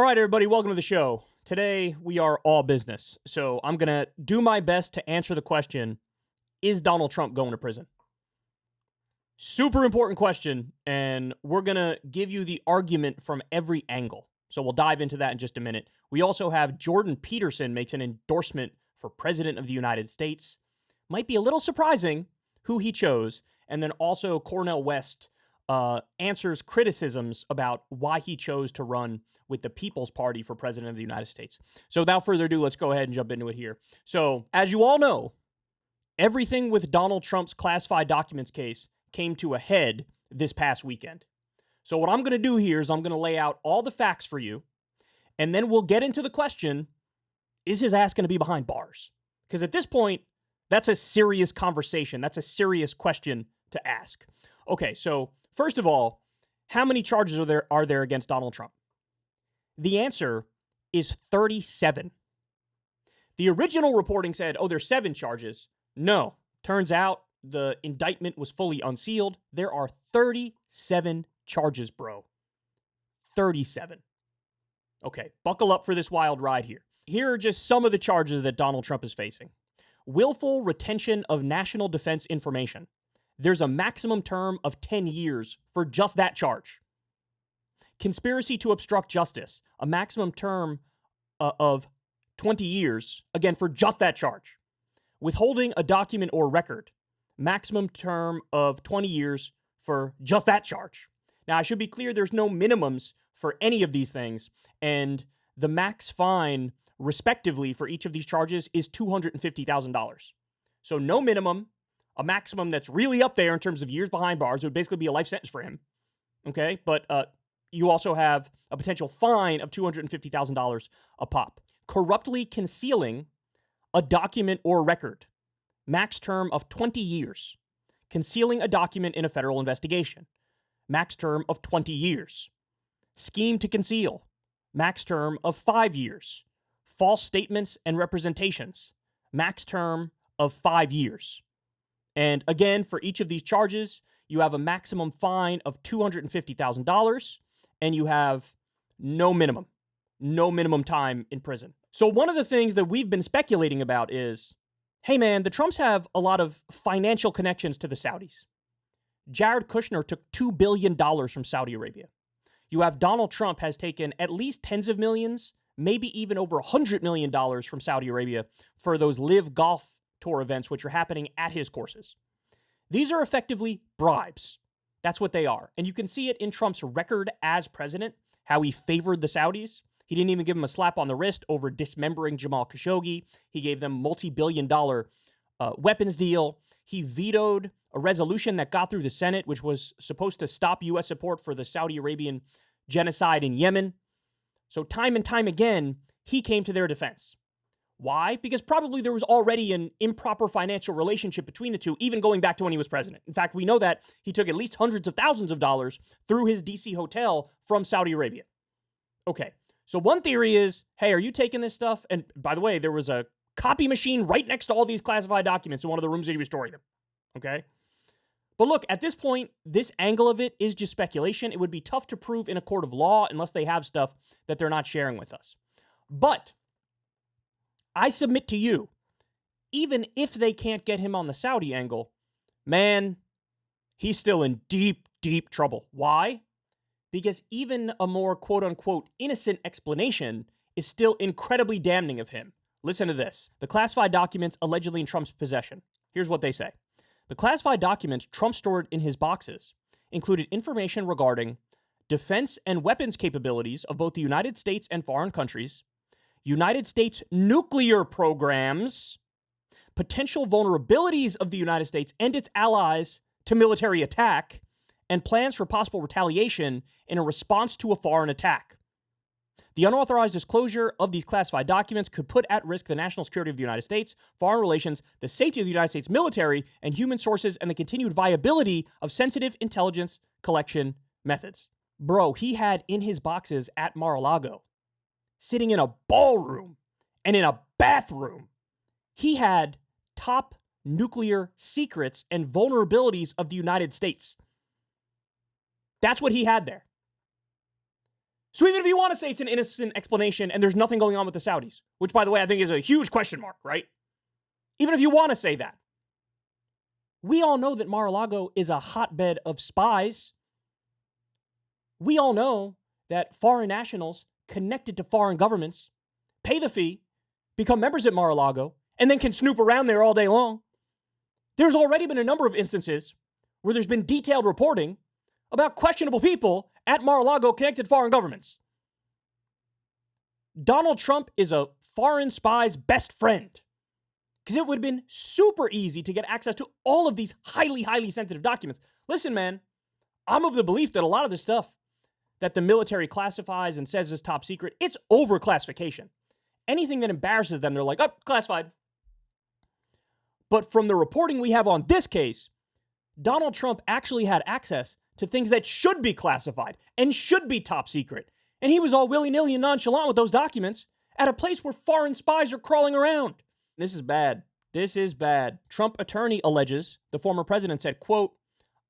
right, everybody, welcome to the show. Today, we are all business. So I'm going to do my best to answer the question, is Donald Trump going to prison? Super important question, and we're going to give you the argument from every angle. So we'll dive into that in just a minute. We also have Jordan Peterson makes an endorsement for President of the United States. Might be a little surprising who he chose. And then also Cornel West answers criticisms about why he chose to run with the People's Party for President of the United States. So without further ado, let's go ahead and jump into it here. So as you all know, everything with Donald Trump's classified documents case came to a head this past weekend. So what I'm going to do here is I'm going to lay out all the facts for you, and then we'll get into the question, is his ass going to be behind bars? Because at this point, that's a serious conversation. That's a serious question to ask. Okay, so first of all, how many charges are there against Donald Trump? The answer is 37. The original reporting said, there's 7 charges. No, turns out the indictment was fully unsealed. There are 37 charges, bro. 37. Okay, buckle up for this wild ride here. Here are just some of the charges that Donald Trump is facing. Willful retention of national defense information. There's a maximum term of 10 years for just that charge. Conspiracy to obstruct justice, a maximum term of 20 years, again, for just that charge. Withholding a document or record, maximum term of 20 years for just that charge. Now, I should be clear, there's no minimums for any of these things, and the max fine, respectively, for each of these charges is $250,000. So no minimum, a maximum that's really up there in terms of years behind bars. It would basically be a life sentence for him, okay? But you also have a potential fine of $250,000 a pop. Corruptly concealing a document or record, max term of 20 years. Concealing a document in a federal investigation, max term of 20 years. Scheme to conceal, max term of 5 years. False statements and representations, max term of 5 years. And again, for each of these charges, you have a maximum fine of $250,000, and you have no minimum time in prison. So one of the things that we've been speculating about is, hey man, the Trumps have a lot of financial connections to the Saudis. Jared Kushner took $2 billion from Saudi Arabia. You have Donald Trump has taken at least tens of millions, maybe even over $100 million from Saudi Arabia for those live golf tour events, which are happening at his courses. These are effectively bribes. That's what they are. And you can see it in Trump's record as president, how he favored the Saudis. He didn't even give them a slap on the wrist over dismembering Jamal Khashoggi. He gave them multi-billion-dollar weapons deal. He vetoed a resolution that got through the Senate, which was supposed to stop U.S. support for the Saudi Arabian genocide in Yemen. So time and time again, he came to their defense. Why? Because probably there was already an improper financial relationship between the two, even going back to when he was president. In fact, we know that he took at least hundreds of thousands of dollars through his D.C. hotel from Saudi Arabia. Okay, so one theory is, hey, are you taking this stuff? And by the way, there was a copy machine right next to all these classified documents in one of the rooms that he was storing them. Okay? But look, at this point, this angle of it is just speculation. It would be tough to prove in a court of law unless they have stuff that they're not sharing with us. But I submit to you, even if they can't get him on the Saudi angle, man, he's still in deep, deep trouble. Why? Because even a more quote-unquote innocent explanation is still incredibly damning of him. Listen to this. The classified documents allegedly in Trump's possession. Here's what they say. The classified documents Trump stored in his boxes included information regarding defense and weapons capabilities of both the United States and foreign countries, United States nuclear programs, potential vulnerabilities of the United States and its allies to military attack, and plans for possible retaliation in a response to a foreign attack. The unauthorized disclosure of these classified documents could put at risk the national security of the United States, foreign relations, the safety of the United States military and human sources, and the continued viability of sensitive intelligence collection methods. Bro, he had in his boxes at Mar-a-Lago, sitting in a ballroom and in a bathroom, he had top nuclear secrets and vulnerabilities of the United States. That's what he had there. So even if you want to say it's an innocent explanation and there's nothing going on with the Saudis, which, by the way, I think is a huge question mark, right? Even if you want to say that, we all know that Mar-a-Lago is a hotbed of spies. We all know that foreign nationals connected to foreign governments pay the fee, become members at Mar-a-Lago, and then can snoop around there all day long. There's already been a number of instances where there's been detailed reporting about questionable people at Mar-a-Lago connected to foreign governments. Donald Trump is a foreign spy's best friend because it would have been super easy to get access to all of these highly, highly sensitive documents. Listen, man, I'm of the belief that a lot of this stuff that the military classifies and says is top secret, it's over-classification. Anything that embarrasses them, they're like, oh, classified. But from the reporting we have on this case, Donald Trump actually had access to things that should be classified and should be top secret. And he was all willy-nilly and nonchalant with those documents at a place where foreign spies are crawling around. This is bad. This is bad. Trump attorney alleges the former president said, quote,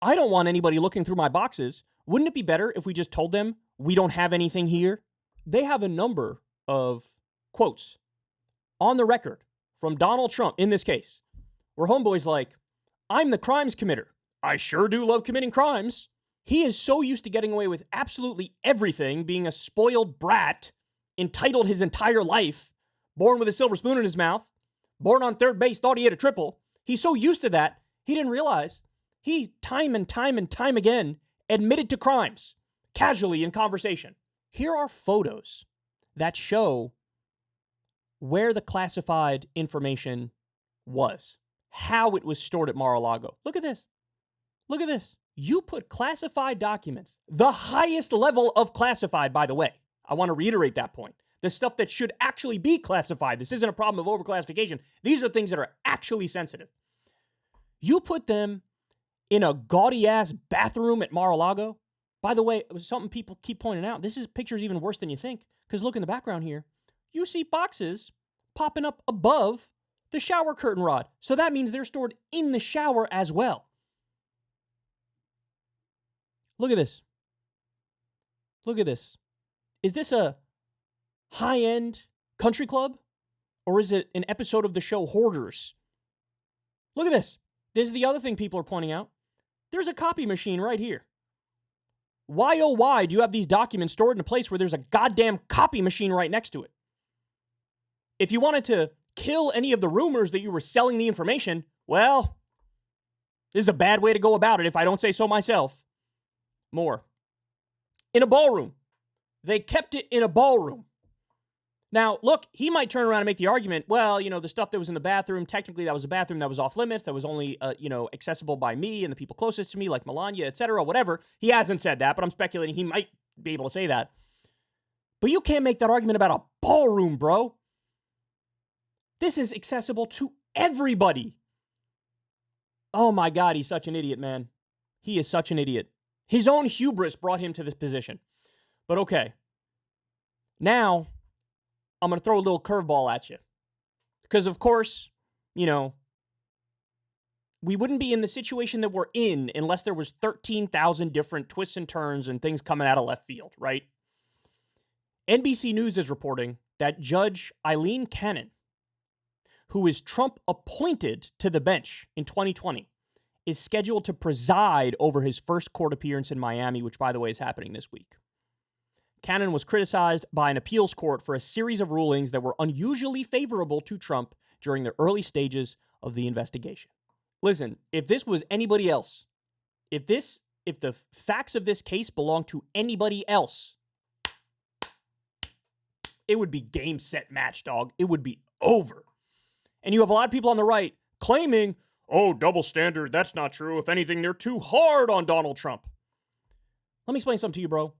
I don't want anybody looking through my boxes. Wouldn't it be better if we just told them we don't have anything here? They have a number of quotes on the record from Donald Trump in this case, where homeboy's like, I'm the crimes committer. I sure do love committing crimes. He is so used to getting away with absolutely everything, being a spoiled brat, entitled his entire life, born with a silver spoon in his mouth, born on third base, thought he hit a triple. He's so used to that, he didn't realize he time and time again admitted to crimes, casually in conversation. Here are photos that show where the classified information was, how it was stored at Mar-a-Lago. Look at this. Look at this. You put classified documents, the highest level of classified, by the way. I want to reiterate that point. The stuff that should actually be classified. This isn't a problem of overclassification. These are things that are actually sensitive. You put them in a gaudy-ass bathroom at Mar-a-Lago. By the way, it was something people keep pointing out. This picture is even worse than you think, because look in the background here. You see boxes popping up above the shower curtain rod. So that means they're stored in the shower as well. Look at this. Look at this. Is this a high-end country club? Or is it an episode of the show Hoarders? Look at this. This is the other thing people are pointing out. There's a copy machine right here. Why, oh, why do you have these documents stored in a place where there's a goddamn copy machine right next to it? If you wanted to kill any of the rumors that you were selling the information, well, this is a bad way to go about it if I don't say so myself. More. In a ballroom. They kept it in a ballroom. Now, look, he might turn around and make the argument, well, you know, the stuff that was in the bathroom, technically that was a bathroom that was off limits, that was only, accessible by me and the people closest to me, like Melania, etc., whatever. He hasn't said that, but I'm speculating he might be able to say that. But you can't make that argument about a ballroom, bro. This is accessible to everybody. Oh my God, he's such an idiot, man. He is such an idiot. His own hubris brought him to this position. But okay. Now, I'm going to throw a little curveball at you. Because, of course, you know, we wouldn't be in the situation that we're in unless there was 13,000 different twists and turns and things coming out of left field, right? NBC News is reporting that Judge Eileen Cannon, who is Trump appointed to the bench in 2020, is scheduled to preside over his first court appearance in Miami, which, by the way, is happening this week. Cannon was criticized by an appeals court for a series of rulings that were unusually favorable to Trump during the early stages of the investigation. Listen, if this was anybody else, if the facts of this case belonged to anybody else, it would be game, set, match, dog. It would be over. And you have a lot of people on the right claiming, oh, double standard, that's not true. If anything, they're too hard on Donald Trump. Let me explain something to you, bro.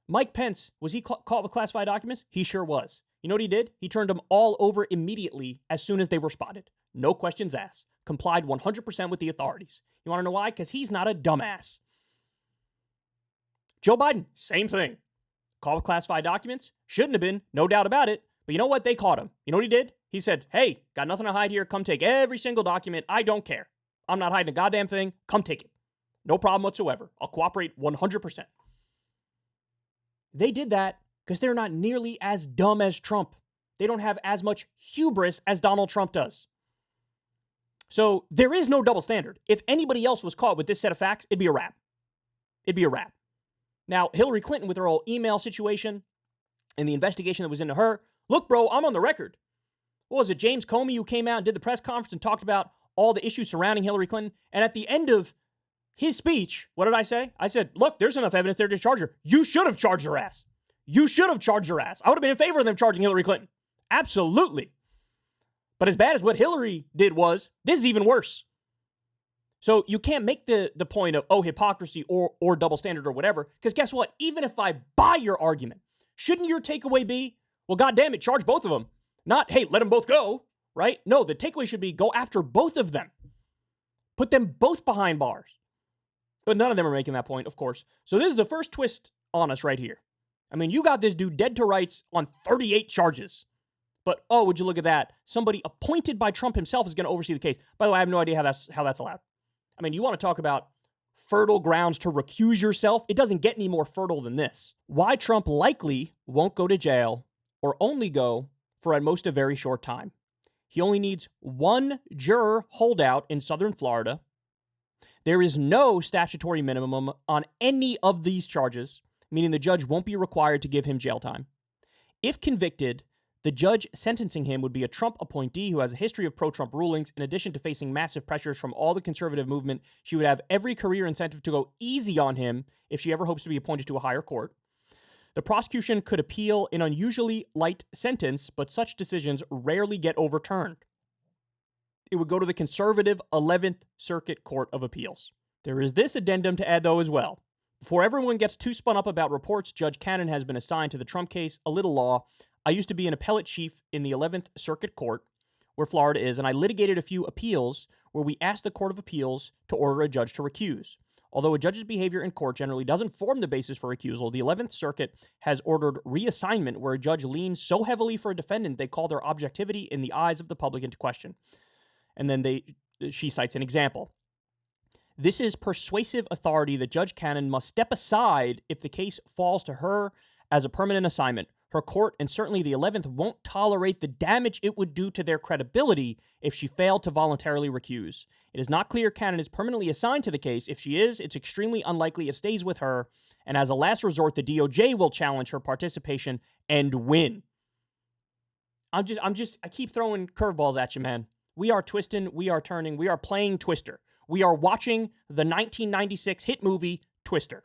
Mike Pence, was he caught with classified documents? He sure was. You know what he did? He turned them all over immediately as soon as they were spotted. No questions asked. Complied 100% with the authorities. You want to know why? Because he's not a dumbass. Joe Biden, same thing. Caught with classified documents? Shouldn't have been, no doubt about it. But you know what? They caught him. You know what he did? He said, hey, got nothing to hide here. Come take every single document. I don't care. I'm not hiding a goddamn thing. Come take it. No problem whatsoever. I'll cooperate 100%. They did that because they're not nearly as dumb as Trump. They don't have as much hubris as Donald Trump does. So there is no double standard. If anybody else was caught with this set of facts, it'd be a wrap. It'd be a wrap. Now, Hillary Clinton with her whole email situation and the investigation that was into her. Look, bro, I'm on the record. What was it, James Comey, who came out and did the press conference and talked about all the issues surrounding Hillary Clinton? And at the end of his speech, what did I say? I said, look, there's enough evidence there to charge her. You should have charged her ass. You should have charged her ass. I would have been in favor of them charging Hillary Clinton. Absolutely. But as bad as what Hillary did was, this is even worse. So you can't make the point of, oh, hypocrisy or double standard or whatever, because guess what? Even if I buy your argument, shouldn't your takeaway be, well, goddamn it, charge both of them. Not, hey, let them both go, right? No, the takeaway should be go after both of them. Put them both behind bars. But none of them are making that point, of course. So this is the first twist on us right here. I mean, you got this dude dead to rights on 38 charges. But, oh, would you look at that? Somebody appointed by Trump himself is going to oversee the case. By the way, I have no idea how that's allowed. I mean, you want to talk about fertile grounds to recuse yourself? It doesn't get any more fertile than this. Why Trump likely won't go to jail or only go for at most a very short time. He only needs one juror holdout in southern Florida. There is no statutory minimum on any of these charges, meaning the judge won't be required to give him jail time. If convicted, the judge sentencing him would be a Trump appointee who has a history of pro-Trump rulings. In addition to facing massive pressures from all the conservative movement, she would have every career incentive to go easy on him if she ever hopes to be appointed to a higher court. The prosecution could appeal an unusually light sentence, but such decisions rarely get overturned. It would go to the conservative 11th Circuit Court of Appeals. There is this addendum to add, though, as well. Before everyone gets too spun up about reports, Judge Cannon has been assigned to the Trump case. A little law. I used to be an appellate chief in the 11th Circuit Court, where Florida is, and I litigated a few appeals where we asked the Court of Appeals to order a judge to recuse. Although a judge's behavior in court generally doesn't form the basis for recusal, the 11th Circuit has ordered reassignment where a judge leans so heavily for a defendant they call their objectivity in the eyes of the public into question. And then she cites an example. This is persuasive authority that Judge Cannon must step aside if the case falls to her as a permanent assignment. Her court, and certainly the 11th, won't tolerate the damage it would do to their credibility if she failed to voluntarily recuse. It is not clear Cannon is permanently assigned to the case. If she is, it's extremely unlikely it stays with her, and as a last resort, the DOJ will challenge her participation and win. I keep throwing curveballs at you, man. We are twisting, we are turning, we are playing Twister. We are watching the 1996 hit movie Twister.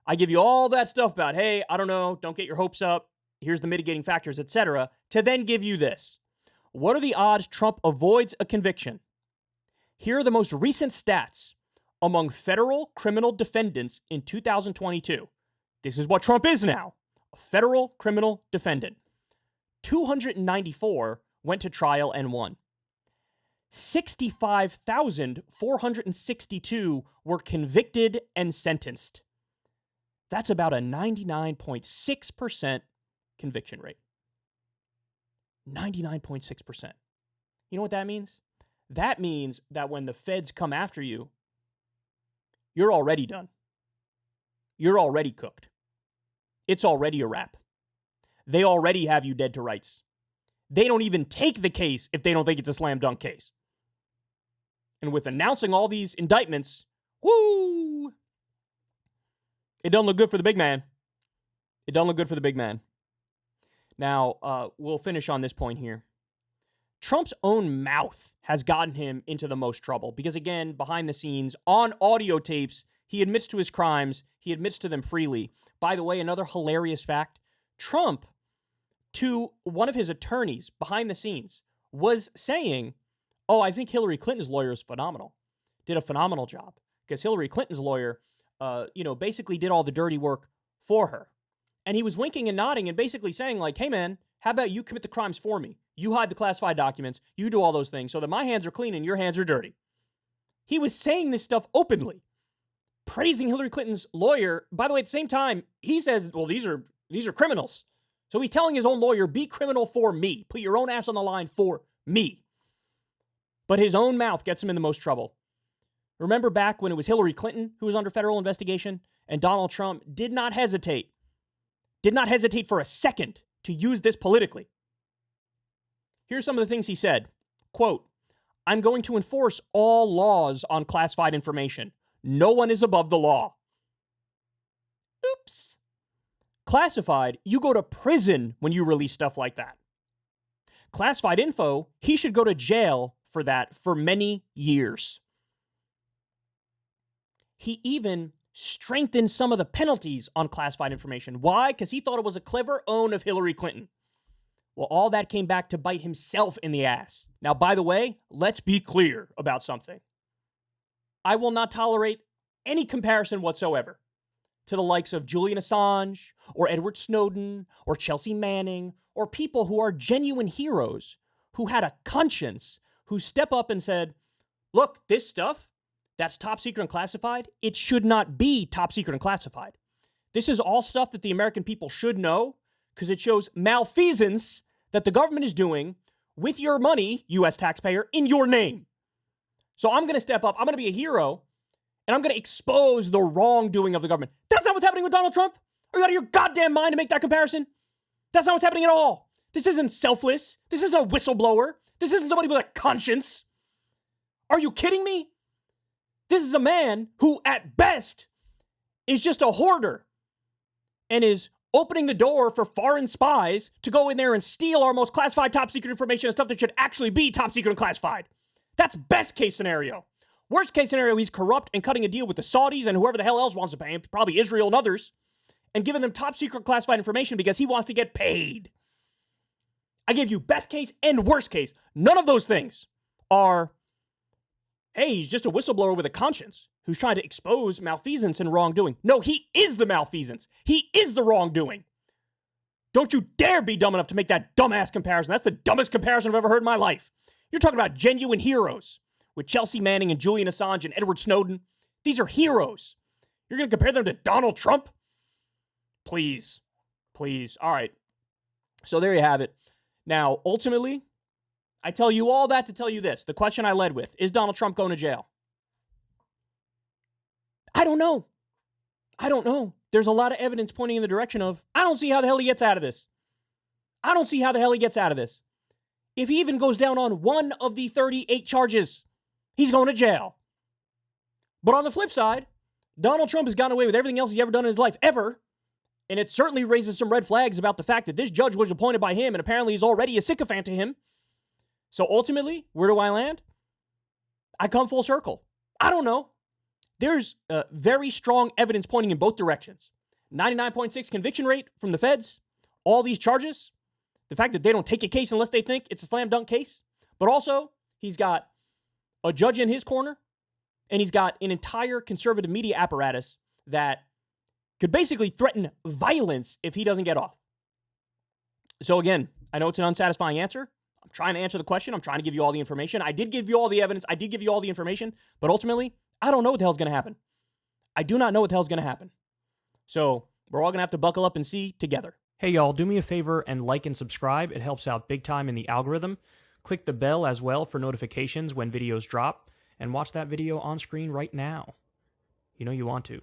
I give you all that stuff about, hey, I don't know, don't get your hopes up, here's the mitigating factors, etc., to then give you this. What are the odds Trump avoids a conviction? Here are the most recent stats among federal criminal defendants in 2022. This is what Trump is now, a federal criminal defendant. 294 went to trial and won. 65,462 were convicted and sentenced. That's about a 99.6% conviction rate. 99.6%. You know what that means? That means that when the feds come after you, you're already done. You're already cooked. It's already a wrap. They already have you dead to rights. They don't even take the case if they don't think it's a slam dunk case. And with announcing all these indictments, woo! It doesn't look good for the big man. It doesn't look good for the big man. Now, we'll finish on this point here. Trump's own mouth has gotten him into the most trouble because, again, behind the scenes, on audio tapes, he admits to his crimes. He admits to them freely. By the way, another hilarious fact, Trump, to one of his attorneys behind the scenes, was saying, oh, I think Hillary Clinton's lawyer is phenomenal. Did a phenomenal job. Because Hillary Clinton's lawyer, basically did all the dirty work for her. And he was winking and nodding and basically saying, like, hey, man, how about you commit the crimes for me? You hide the classified documents. You do all those things so that my hands are clean and your hands are dirty. He was saying this stuff openly, praising Hillary Clinton's lawyer. By the way, at the same time, he says, well, these are criminals. So he's telling his own lawyer, be criminal for me. Put your own ass on the line for me. But his own mouth gets him in the most trouble. Remember back when it was Hillary Clinton who was under federal investigation and Donald Trump did not hesitate did not hesitate for a second to use this politically. Here's some of the things he said. Quote, I'm going to enforce all laws on classified information. No one is above the law. Oops. Classified, you go to prison when you release stuff like that. Classified info, he should go to jail for that for many years. He even strengthened some of the penalties on classified information. Why? Because he thought it was a clever own of Hillary Clinton. Well, all that came back to bite himself in the ass. Now, by the way, let's be clear about something. I will not tolerate any comparison whatsoever to the likes of Julian Assange or Edward Snowden or Chelsea Manning or people who are genuine heroes who had a conscience, who step up and said, look, this stuff that's top secret and classified, it should not be top secret and classified. This is all stuff that the American people should know because it shows malfeasance that the government is doing with your money, U.S. taxpayer, in your name. So I'm going to step up. I'm going to be a hero, and I'm going to expose the wrongdoing of the government. That's not what's happening with Donald Trump. Are you out of your goddamn mind to make that comparison? That's not what's happening at all. This isn't selfless. This isn't a whistleblower. This isn't somebody with a conscience. Are you kidding me? This is a man who, at best, is just a hoarder and is opening the door for foreign spies to go in there and steal our most classified top secret information and stuff that should actually be top secret and classified. That's best case scenario. Worst case scenario, he's corrupt and cutting a deal with the Saudis and whoever the hell else wants to pay him, probably Israel and others, and giving them top secret classified information because he wants to get paid. I gave you best case and worst case. None of those things are, hey, he's just a whistleblower with a conscience who's trying to expose malfeasance and wrongdoing. No, he is the malfeasance. He is the wrongdoing. Don't you dare be dumb enough to make that dumbass comparison. That's the dumbest comparison I've ever heard in my life. You're talking about genuine heroes with Chelsea Manning and Julian Assange and Edward Snowden. These are heroes. You're going to compare them to Donald Trump? Please. Please. All right. So there you have it. Now, ultimately, I tell you all that to tell you this. The question I led with, is Donald Trump going to jail? I don't know. I don't know. There's a lot of evidence pointing in the direction of, I don't see how the hell he gets out of this. I don't see how the hell he gets out of this. If he even goes down on one of the 38 charges, he's going to jail. But on the flip side, Donald Trump has gotten away with everything else he's ever done in his life, ever. And it certainly raises some red flags about the fact that this judge was appointed by him and apparently is already a sycophant to him. So ultimately, where do I land? I come full circle. I don't know. There's very strong evidence pointing in both directions. 99.6 conviction rate from the feds. All these charges. The fact that they don't take a case unless they think it's a slam dunk case. But also, he's got a judge in his corner. And he's got an entire conservative media apparatus that could basically threaten violence if he doesn't get off. So again, I know it's an unsatisfying answer. I'm trying to answer the question. I'm trying to give you all the information. I did give you all the evidence. I did give you all the information. But ultimately, I don't know what the hell's going to happen. I do not know what the hell's going to happen. So we're all going to have to buckle up and see together. Hey, y'all, do me a favor and like and subscribe. It helps out big time in the algorithm. Click the bell as well for notifications when videos drop. And watch that video on screen right now. You know you want to.